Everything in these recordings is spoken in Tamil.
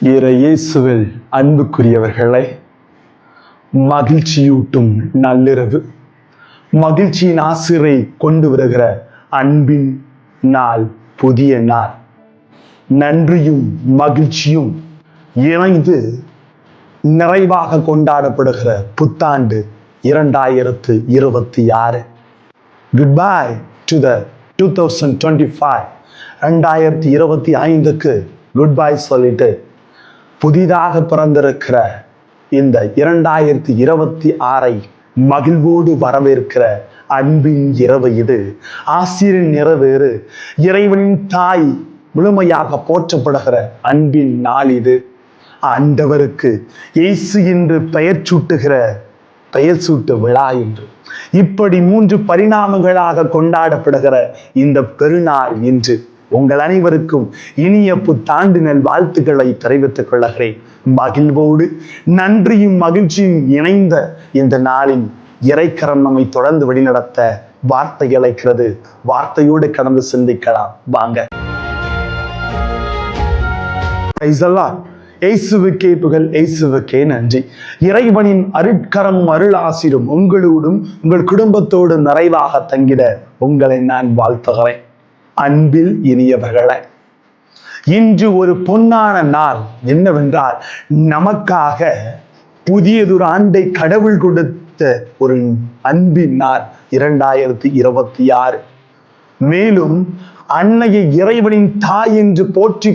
இயேசுவில் அன்புக்குரியவர்களை, மகிழ்ச்சியூட்டும் நள்ளிரவு, மகிழ்ச்சியின் ஆசிரை கொண்டு வருகிற அன்பின் நாள், புதிய நாள். நன்றியும் மகிழ்ச்சியும் இணைந்து நிறைவாக கொண்டாடப்படுகிற புத்தாண்டு 2026. Goodbye to the 2025. 2025க்கு குட்பை சொல்லிட்டு புதிதாக பிறந்திருக்கிற இந்த 2026 மகிழ்வோடு வரவேற்கிற அன்பின் இரவு இது. ஆசிரின் நிறைவேறு, இறைவனின் தாய் முழுமையாக போற்றப்படுகிற அன்பின் நாள் இது. ஆண்டவருக்கு இயேசு என்று பெயர் சூட்டு விழா என்று இப்படி 3 பரிணாமங்களாக கொண்டாடப்படுகிற இந்த பெருநாள் இன்று உங்கள் அனைவருக்கும் இனிய புத்தாண்டு நல் வாழ்த்துக்களை தெரிவித்துக் கொள்கிறேன். மகிழ்வோடு நன்றியும் மகிழ்ச்சியும் இணைந்த இந்த நாளின் இறைக்கரம் நம்மை தொடர்ந்து வழிநடத்த வார்த்தை அழைக்கிறது. வார்த்தையோடு கடந்து சிந்திக்கலாம் வாங்க. இயேசுவுக்கே புகழ், இயேசுவுக்கே நன்றி. இறைவனின் அருட்கரமும் அருள் ஆசிரும் உங்களோடும் உங்கள் குடும்பத்தோடு நிறைவாக தங்கிட உங்களை நான் வாழ்த்துகிறேன். அன்பில் இனியவர்களே, இன்று ஒரு பொன்னான நாள். என்னவென்றால், நமக்காக புதியதொரு ஆண்டை கடவுள் கொடுத்த ஒரு அன்பின் நாள் 2026. மேலும் அன்னையை இறைவனின் தாய் என்று போற்றி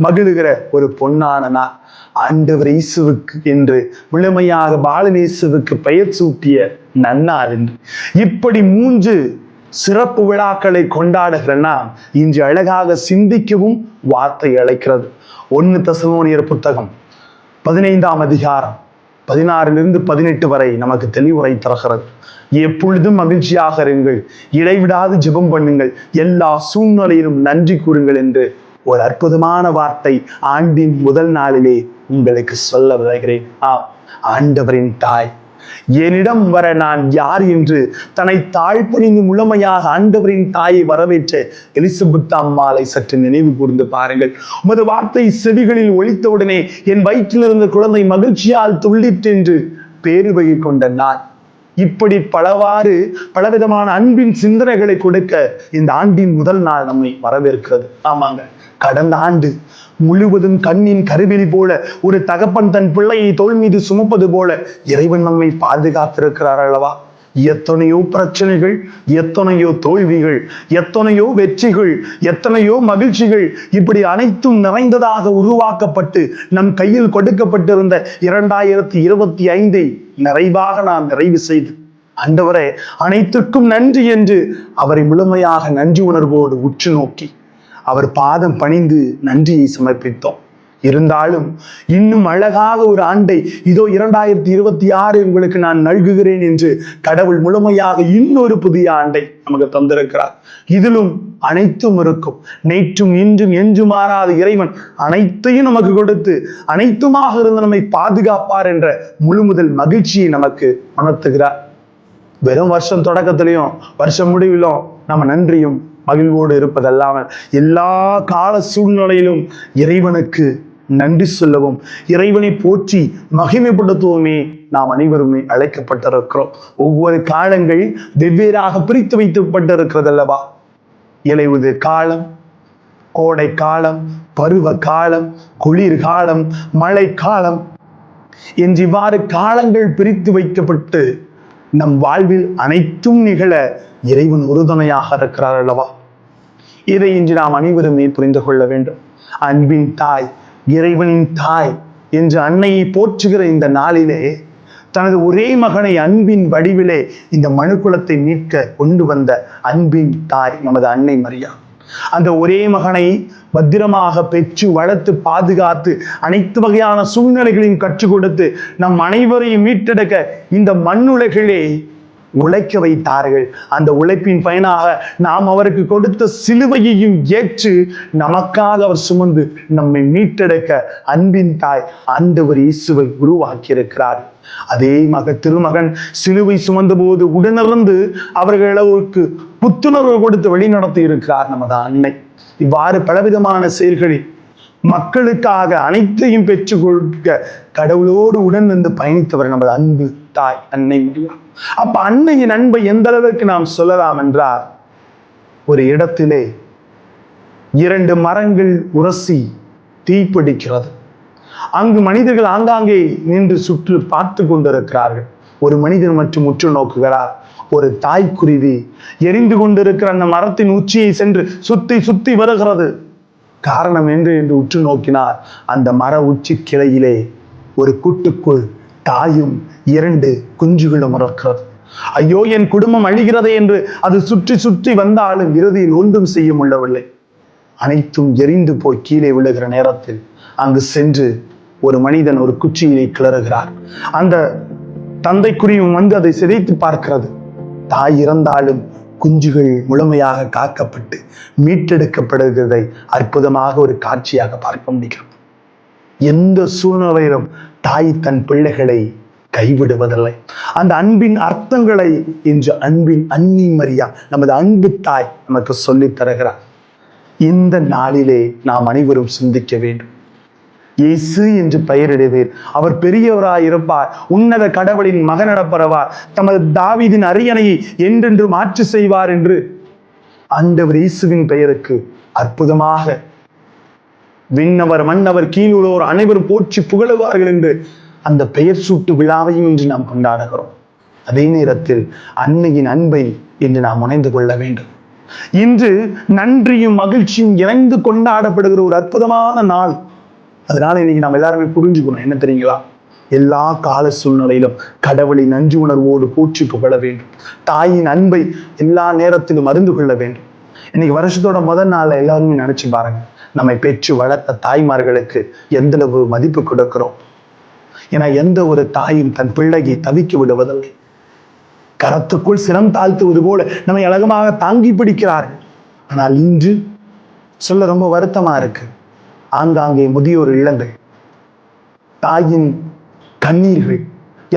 மகிழுகிற ஒரு பொன்னான நாள். ஆண்டவர் இயேசுவுக்கு என்று முழுமையாக பாலநேசுவுக்கு பெயர் சூட்டிய நன்னாள் என்று இப்படி 3 சிறப்பு விழாக்களை கொண்டாடுகிற நாம் இன்று அழகாக சிந்திக்கவும் வார்த்தை அழைக்கிறது. 1 தெசலோனியர் புத்தகம் 15ஆம் அதிகாரம் 16 - 18 வரை நமக்கு தெளிவுரை தருகிறது. எப்பொழுதும் மகிழ்ச்சியாக இருங்கள், இடைவிடாது ஜெபம் பண்ணுங்கள், எல்லா சூழ்நிலையிலும் நன்றி கூறுங்கள் என்று ஒரு அற்புதமான வார்த்தை ஆண்டின் முதல் நாளிலே உங்களுக்கு சொல்ல விளைகிறேன். ஆண்டவரின் தாய், என்னிடம் வர நான் யார் என்று தன்னை தாழ்பணிந்து முழுமையாக ஆண்டவரின் தாயை வரவேற்ற எலிசபெத் அம்மாளை சற்று நினைவு கூர்ந்து பாருங்கள். உமது வார்த்தை செவிகளில் ஒலித்தவுடனே என் வயிற்றில் இருந்த குழந்தை மகிழ்ச்சியால் துள்ளிட்டு என்று பேரு வகை கொண்ட நான். இப்படி பலவிதமான அன்பின் சிந்தனைகளை கொடுக்க இந்த ஆண்டின் முதல் நாள் நம்மை வரவேற்கிறது. ஆமாங்க, கடந்த ஆண்டு முழுவதும் கண்ணின் கருவிழி போல ஒரு தகப்பன் தன் பிள்ளையை தோள் மீது சுமப்பது போல இறைவன் நம்மை பாதுகாத்திருக்கிறார் அல்லவா? எத்தனையோ பிரச்சனைகள், எத்தனையோ தோல்விகள், எத்தனையோ வெற்றிகள், எத்தனையோ மகிழ்ச்சிகள், இப்படி அனைத்தும் நிறைந்ததாக உருவாக்கப்பட்டு நம் கையில் கொடுக்கப்பட்டிருந்த 2025 நிறைவாக நாம் நிறைவு செய்து ஆண்டவரே அனைத்திற்கும் நன்றி என்று அவரை முழுமையாக நன்றி உணர்வோடு உற்று நோக்கி அவர் பாதம் பணிந்து நன்றியை சமர்ப்பித்தோம். இருந்தாலும் இன்னும் அழகாக ஒரு ஆண்டை இதோ 2026 உங்களுக்கு நான் நல்குகிறேன் என்று கடவுள் முழுமையாக இன்னொரு புதிய ஆண்டை நமக்கு தந்திருக்கிறார். இதிலும் அனைத்தும் இருக்கும். நேற்றும் இன்றும் என்று மாறாத இறைவன் அனைத்தையும் நமக்கு கொடுத்து அனைத்துமாக இருந்து நம்மை பாதுகாப்பார் என்ற முழுமுதல் மகிழ்ச்சியை நமக்கு உணர்த்துகிறார். வெறும் வருஷம் தொடக்கத்திலையும் வருஷம் முடிவிலும் நம்ம நன்றியும் மகிழ்வோடு இருப்பதல்லாமல் எல்லா கால சூழ்நிலையிலும் இறைவனுக்கு நன்றி சொல்லவும், இறைவனை போற்றி மகிமைப்படுத்துவோமே நாம் அனைவருமே அழைக்கப்பட்டிருக்கிறோம். ஒவ்வொரு காலங்கள் வெவ்வேறாக பிரித்து வைக்கப்பட்டிருக்கிறது அல்லவா? இலையுதிர் காலம், கோடை காலம், பருவ காலம், குளிர் காலம், மழை காலம் என்று இவ்வாறு காலங்கள் பிரித்து வைக்கப்பட்டு நம் வாழ்வில் அனைத்தும் நிகழ இறைவன் உறுதுணையாக இருக்கிறார் அல்லவா? இதை இன்று நாம் அனைவருமே புரிந்து கொள்ள வேண்டும். அன்பின் தாய், இறைவனின் தாய் என்று அன்னையை போற்றுகிற இந்த நாளிலே தனது ஒரே மகனை அன்பின் வடிவிலே இந்த மனுக்குலத்தை மீட்க கொண்டு வந்த அன்பின் தாய் நமது அன்னை மரியா. அந்த ஒரே மகனை பத்திரமாக பெற்று வளர்த்து பாதுகாத்து அனைத்து வகையான சூழ்நிலைகளையும் கற்றுக் கொடுத்து நம் அனைவரையும் மீட்டெடுக்க இந்த மண்ணுலகிலே உழைக்க வைத்தார்கள். அந்த உழைப்பின் பயனாக நாம் அவருக்கு கொடுத்த சிலுவையையும் ஏற்று நமக்காக அவர் சுமந்து நம்மை மீட்டெடுக்க அன்பின் தாய் ஆண்டவர் இயேசுவை உருவாக்கி இருக்கிறார். அதே திருமகன் சிலுவை சுமந்த போது உடனிருந்து அவர்களுக்கு புத்துணர்வு கொடுத்து வழி நடத்தி இருக்கிறார் நமது அன்னை. இவ்வாறு பலவிதமான செயல்களில் மக்களுக்காக அனைத்தையும் பெற்றுக் கொடுக்க கடவுளோடு உடன் வந்து பயணித்தவர் நமது அன்பு தாய் அன்னை மரியாள். அப்ப அன்னையின் அன்பை எந்த அளவுக்கு நாம் சொல்லலாம் என்றால், ஒரு இடத்திலே 2 மரங்கள் உரசி தீப்பிடிக்கிறது. அங்கு மனிதர்கள் ஆங்காங்கே நின்று சுற்று பார்த்து கொண்டிருக்கிறார்கள். ஒரு மனிதன் மற்றும் உற்று நோக்குகிறார். ஒரு தாய்க்குருவி எரிந்து கொண்டிருக்கிற அந்த மரத்தின் உச்சியை சென்று சுத்தி சுத்தி வருகிறது. காரணம் என்று உற்று நோக்கினார். அந்த மர உச்சி கிளையிலே ஒரு கூட்டுக்குள் தாயும் 2 குஞ்சுகளும் இருக்கிறது. ஐயோ, என் குடும்பம் அழிகிறதே என்று அது சுற்றி சுற்றி வந்தாலும் இறுதியில் ஒன்றும் செய்ய முடியவில்லை. அனைத்தும் எரிந்து போய் கீழே விழுகிற நேரத்தில் அங்கு சென்று ஒரு மனிதன் ஒரு குச்சியை கிளறுகிறார். அந்த தந்தைக்குரியும் வந்து அதை சிதைத்து பார்க்கிறது. தாய் இறந்தாலும் குஞ்சுகள் முழுமையாக காக்கப்பட்டு மீட்டெடுக்கப்படுகிறதை அற்புதமாக ஒரு காட்சியாக பார்க்க முடிகிறது. எந்த சூழ்நிலையிலும் தாய் தன் பிள்ளைகளை கைவிடுவதில்லை. அந்த அன்பின் அர்த்தங்களை இன்று அன்பின் அன்னை மரியாள் நமது அன்பு தாய் நமக்கு சொல்லித் தருகிறார். இந்த நாளிலே நாம் அனைவரும் சிந்திக்க வேண்டும். இயேசு என்று பெயரிடுவீர், அவர் பெரியவராய் இருப்பார், உன்னத கடவுளின் மகனிடப்பெறுவார், தமது தாவீதின் அரியணையை என்றென்று மாற்றி செய்வார் என்று ஆண்டவர் இயேசுவின் பெயருக்கு அற்புதமாக விண்ணவர் மன்னவர் கீழுள்ளோர் அனைவரும் போற்றி புகழுவார்கள் என்று அந்த பெயர் சூட்டு விழாவையும் இன்று நாம் கொண்டாடுகிறோம். அதே நேரத்தில் அன்னையின் அன்பை இன்று நாம் உணர்ந்து கொள்ள வேண்டும். இன்று நன்றியும் மகிழ்ச்சியும் இணைந்து கொண்டாடப்படுகிற ஒரு அற்புதமான நாள். அதனால இன்னைக்கு நம்ம எல்லாருமே புரிஞ்சுக்கணும். என்ன தெரியுங்களா? எல்லா கால சூழ்நிலையிலும் கடவுளை நன்றி உணர்வோடு போற்றி புகழ வேண்டும். தாயின் அன்பை எல்லா நேரத்திலும் அறிந்து கொள்ள வேண்டும். இன்னைக்கு வருஷத்தோட முதல் நாள் எல்லாருமே நினைச்சு பாருங்க, நம்மை பெற்று வளர்த்த தாய்மார்களுக்கு எந்த அளவு மதிப்பு கொடுக்கிறோம். ஏன்னா எந்த ஒரு தாயும் தன் பிள்ளையை தவிக்க விடுவதில்லை. கரத்துக்குள் சிரம் தாழ்த்துவது போல நம்மை அழகமாக தாங்கி பிடிக்கிறார்கள். ஆனால் இன்று சொல்ல ரொம்ப வருத்தமா இருக்கு. ஆங்காங்கே முதியோர் இல்லங்கள், தாயின் கண்ணீர்கள்,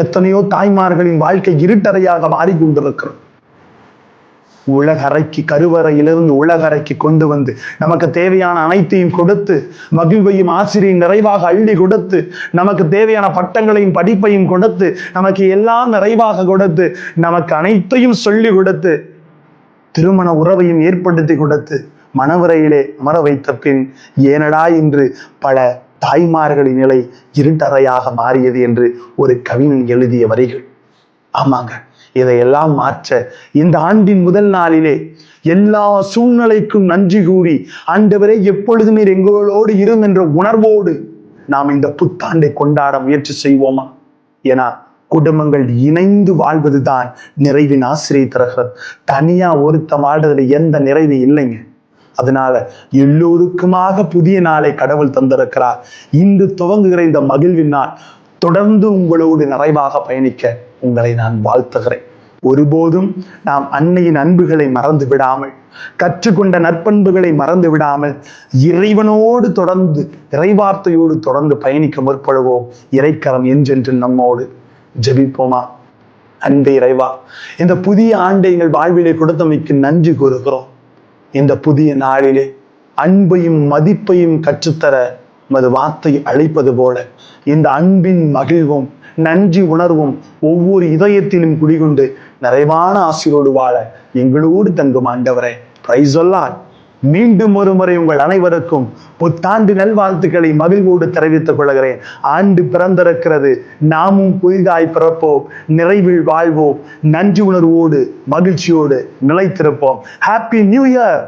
எத்தனையோ தாய்மார்களின் வாழ்க்கை இருட்டறையாக மாறிக்கொண்டிருக்கிறோம். உலகறைக்கு, கருவறையிலிருந்து உலகறைக்கு கொண்டு வந்து நமக்கு தேவையான அனைத்தையும் கொடுத்து, மகிழ்வையும் ஆசிரியை நிறைவாக அள்ளி கொடுத்து, நமக்கு தேவையான பட்டங்களையும் படிப்பையும் கொடுத்து, நமக்கு எல்லாம் நிறைவாக கொடுத்து, நமக்கு அனைத்தையும் சொல்லி கொடுத்து, திருமண உறவையும் ஏற்படுத்தி கொடுத்து, மணவரையிலே அமர வைத்த பின் ஏனடா என்று பல தாய்மார்களின் நிலை இருட்டறையாக மாறியது என்று ஒரு கவிஞன் எழுதிய வரிகள். ஆமாங்க, இதையெல்லாம் மாற்ற இந்த ஆண்டின் முதல் நாளிலே எல்லா சூழ்நிலைக்கும் நன்றி கூறி, ஆண்டவரே எப்பொழுதுமே எங்களோடு இருந்த உணர்வோடு நாம் இந்த புத்தாண்டை கொண்டாட முயற்சி செய்வோமா? ஏன்னா குடும்பங்கள் இணைந்து வாழ்வதுதான் நிறைவின் ஆசிரியை தருகிறது. தனியா ஒருத்த வாழ்றதுல எந்த நிறைவு இல்லைங்க. அதனால எல்லோருக்குமாக புதிய நாளை கடவுள் தந்திருக்கிறார். இன்று துவங்குகிற இந்த மகிழ்வின் நாள் தொடர்ந்து உங்களோடு நிறைவாக பயணிக்க உங்களை நான் வாழ்த்துகிறேன். ஒருபோதும் நாம் அன்னையின் அன்புகளை மறந்து விடாமல், கற்றுக்கொண்ட நற்பண்புகளை மறந்து விடாமல், இறைவனோடு தொடர்ந்து, இறைவார்த்தையோடு தொடர்ந்து பயணிக்க முற்படுவோம். இறைக்கரம் என்றென்று நம்மோடு. ஜெபிப்போமா? அன்பே இறைவா, இந்த புதிய ஆண்டை எங்கள் வாழ்விலே கொடுத்தமைக்கு நன்றி கூறுகிறோம். இந்த புதிய நாளிலே அன்பையும் மதிப்பையும் கற்றுத்தர மது வார்த்தை அழைப்பது போல இந்த அன்பின் மகிழ்வும் நன்றி உணர்வும் ஒவ்வொரு இதயத்திலும் குடிகொண்டு நிறைவான ஆசீரோடு வாழ எங்களோடு தங்கும் ஆண்டவரே, பிரைஸ் தி லார்ட். மீண்டும் ஒரு முறை உங்கள் அனைவருக்கும் புத்தாண்டு நல்வாழ்த்துக்களை மகிழ்வோடு தெரிவித்துக் கொள்கிறேன். ஆண்டு பிறந்திருக்கிறது, நாமும் புதிதாய் பிறப்போம், நிறைவில் வாழ்வோம், நன்றி உணர்வோடு மகிழ்ச்சியோடு நிலைத்திருப்போம். Happy new year.